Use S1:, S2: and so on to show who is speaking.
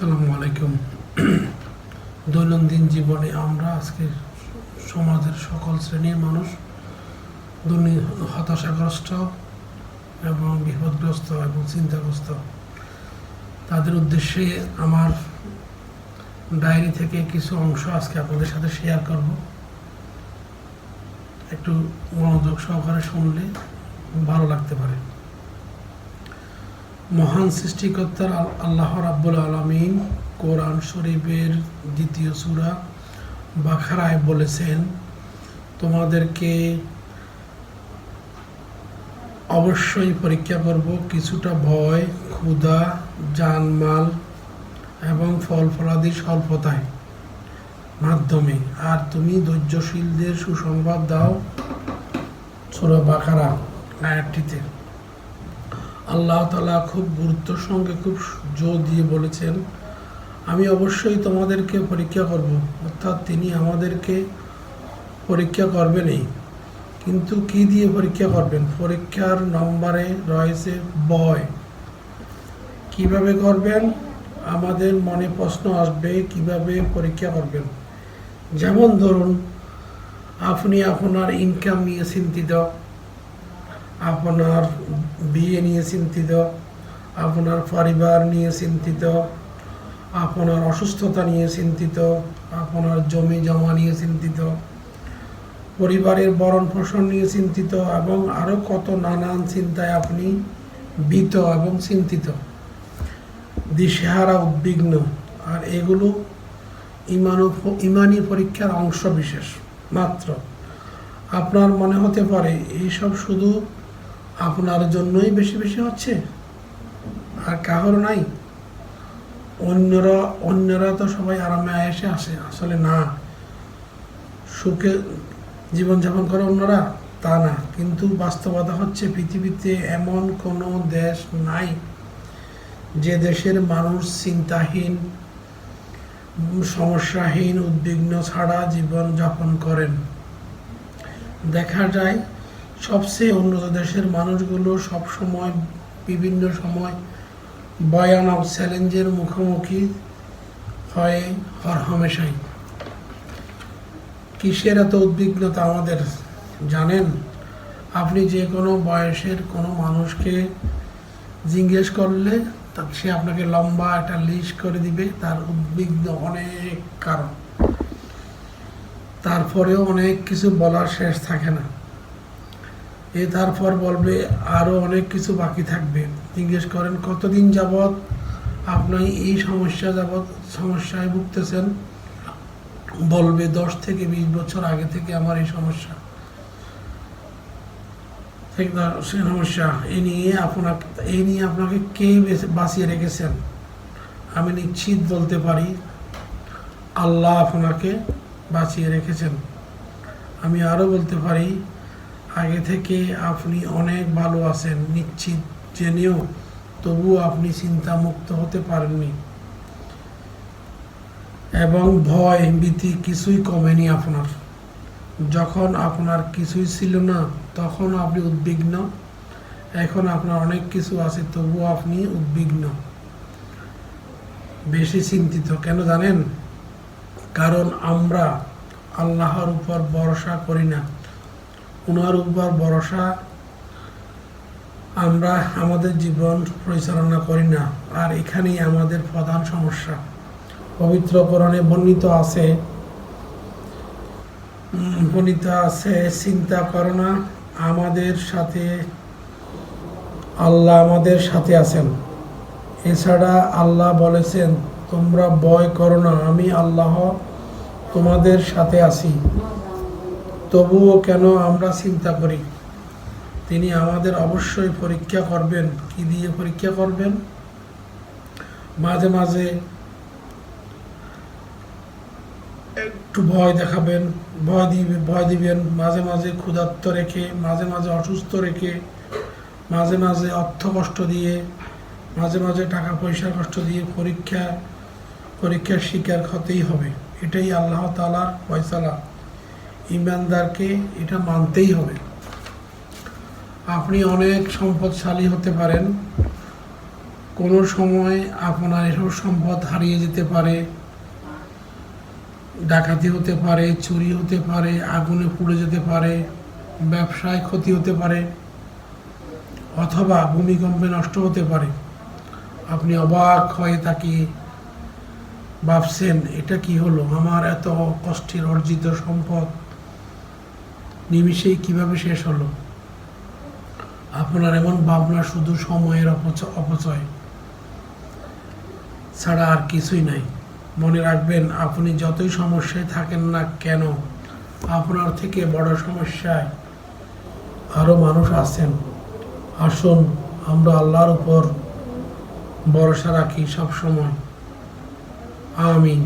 S1: আসসালামু আলাইকুম। দৈনন্দিন জীবনে আমরা আজকে সমাজের সকল শ্রেণীর মানুষ হতাশাগ্রস্ত এবং বিপদগ্রস্ত এবং চিন্তাগ্রস্ত। তাদের উদ্দেশ্যে আমার ডায়েরি থেকে কিছু অংশ আজকে আপনাদের সাথে শেয়ার করব। একটু মনোযোগ সহকারে শুনলে ভালো লাগতে পারে। মহান সৃষ্টিকর্তার আল্লাহ রাব্বুল আলামিন কোরআন শরীফের ২য় সূরা বাকারায় বলেছেন, তোমাদেরকে অবশ্যই পরীক্ষা করব কিছুটা ভয়, ক্ষুধা, জানমাল এবং ফল ফলাদি স্বল্পতায় মাধ্যমে, আর তুমি ধৈর্যশীলদের সুসংবাদ দাও। সূরা বাকারা আয়াতটিতে আল্লাহ তাআলা খুব গুরুত্বের সঙ্গে খুব জোর দিয়ে বলেছেন, আমি অবশ্যই তোমাদেরকে পরীক্ষা করব। অর্থাৎ তিনি আমাদেরকে পরীক্ষা করবেনই, কিন্তু কি দিয়ে পরীক্ষা করবেন? পরীক্ষার নম্বরে রয়েছে ভয়। কিভাবে করবেন? আমাদের মনে প্রশ্ন আসবে, কিভাবে পরীক্ষা করবেন? যেমন ধরুন, আপনি আপনার ইনকাম নিয়ে চিন্তিত, আপনার বিয়ে নিয়ে চিন্তিত, আপনার পরিবার নিয়ে চিন্তিত, আপনার অসুস্থতা নিয়ে চিন্তিত, আপনার জমি জমা নিয়ে চিন্তিত, পরিবারের ভরণ পোষণ নিয়ে চিন্তিত এবং আরও কত নানান চিন্তায় আপনি ভীত এবং চিন্তিত, দিশেহারা, উদ্বিগ্ন। আর এগুলো ইমানি পরীক্ষার অংশ বিশেষ মাত্র। আপনার মনে হতে পারে এইসব শুধু আপনার জন্যই বেশি বেশি হচ্ছে, আর কারোর নাই। অন্যরা তো সবাই আরামে আয়েসে আসে। আসলে না, সুখে জীবনযাপন করে অন্যরা, তা না। কিন্তু বাস্তবতা হচ্ছে, পৃথিবীতে এমন কোনো দেশ নাই যে দেশের মানুষ চিন্তাহীন, সমস্যাহীন, উদ্বিগ্ন ছাড়া জীবন যাপন করেন। দেখা যায় সবচেয়ে উন্নত দেশের মানুষগুলো সবসময় বিভিন্ন সময় ভয়ানক চ্যালেঞ্জের মুখোমুখি হয় হরহামেশাই। কিসের এত উদ্বিগ্নতা আমাদের জানেন? আপনি যে কোনো বয়সের কোনো মানুষকে জিজ্ঞেস করলে সে আপনাকে লম্বা একটা লিস্ট করে দিবে তার উদ্বিগ্ন অনেক কারণ। তারপরেও অনেক কিছু বলার শেষ থাকে না। তারপর বলবে আরও অনেক কিছু বাকি থাকবে। জিজ্ঞেস করেন কতদিন যাবৎ আপনি এই সমস্যায় ভুগতেছেন? বলবে 10 থেকে 20 বছর আগে থেকে আমার এই সমস্যা। এই নিয়ে আপনাকে কে বাঁচিয়ে রেখেছেন? আমি নিশ্চিত বলতে পারি, আল্লাহ আপনাকে বাঁচিয়ে রেখেছেন। আমি আরও বলতে পারি, আগে থেকে আপনি অনেক ভালো আছেন নিশ্চিত জেনেও, তবুও আপনি চিন্তামুক্ত হতে পারেননি। এবং ভয়, ভীতি কিছুই কমেনি আপনার। যখন আপনার কিছুই ছিল না তখন আপনি উদ্বিগ্ন, এখন আপনার অনেক কিছু আছে তবুও আপনি উদ্বিগ্ন, বেশি চিন্তিত। কেন জানেন? কারণ আমরা আল্লাহর উপর ভরসা করি না। ওনার উপর ভরসা আমরা আমাদের জীবন পরিচালনা করি না। আর এখানেই আমাদের প্রধান সমস্যা। পবিত্র কোরআনে বর্ণিত আছে, চিন্তা করো না, আল্লাহ আমাদের সাথে আছেন। এছাড়া আল্লাহ বলেছেন, তোমরা ভয় করো না, আমি আল্লাহ তোমাদের সাথে আছি। তবুও কেন আমরা চিন্তা করি? তিনি আমাদের অবশ্যই পরীক্ষা করবেন। কি দিয়ে পরীক্ষা করবেন? মাঝে মাঝে একটু ভয় দেখাবেন, ভয় দিবেন, মাঝে মাঝে ক্ষুধার্ত রেখে, মাঝে মাঝে অসুস্থ রেখে, মাঝে মাঝে অর্থ কষ্ট দিয়ে, মাঝে মাঝে টাকা পয়সার কষ্ট দিয়ে পরীক্ষার শিকার হতেই হবে। এটাই আল্লাহ তাআলার ফয়সালা। ইমানদারকে এটা মানতেই হবে। আপনি অনেক সম্পদশালী হতে পারেন, কোনো সময় আপনার এসব সম্পদ হারিয়ে যেতে পারে, ডাকাতি হতে পারে, চুরি হতে পারে, আগুনে পুড়ে যেতে পারে, ব্যবসায় ক্ষতি হতে পারে, অথবা ভূমিকম্পে নষ্ট হতে পারে। আপনি অবাক হয়ে তাকিয়ে ভাবছেন, এটা কি হলো? আমার এত কষ্টের অর্জিত সম্পদ নিমিষেই কিভাবে শেষ হলো? আপনার এমন ভাবনা শুধু সময়ের অপচয় ছাড়া আর কিছুই নাই। মনে রাখবেন, আপনি যতই সমস্যায় থাকেন না কেন, আপনার থেকে বড় সমস্যায় আরো মানুষ আছেন। আসুন আমরা আল্লাহর উপর ভরসা রাখি সব সময়। আমিন।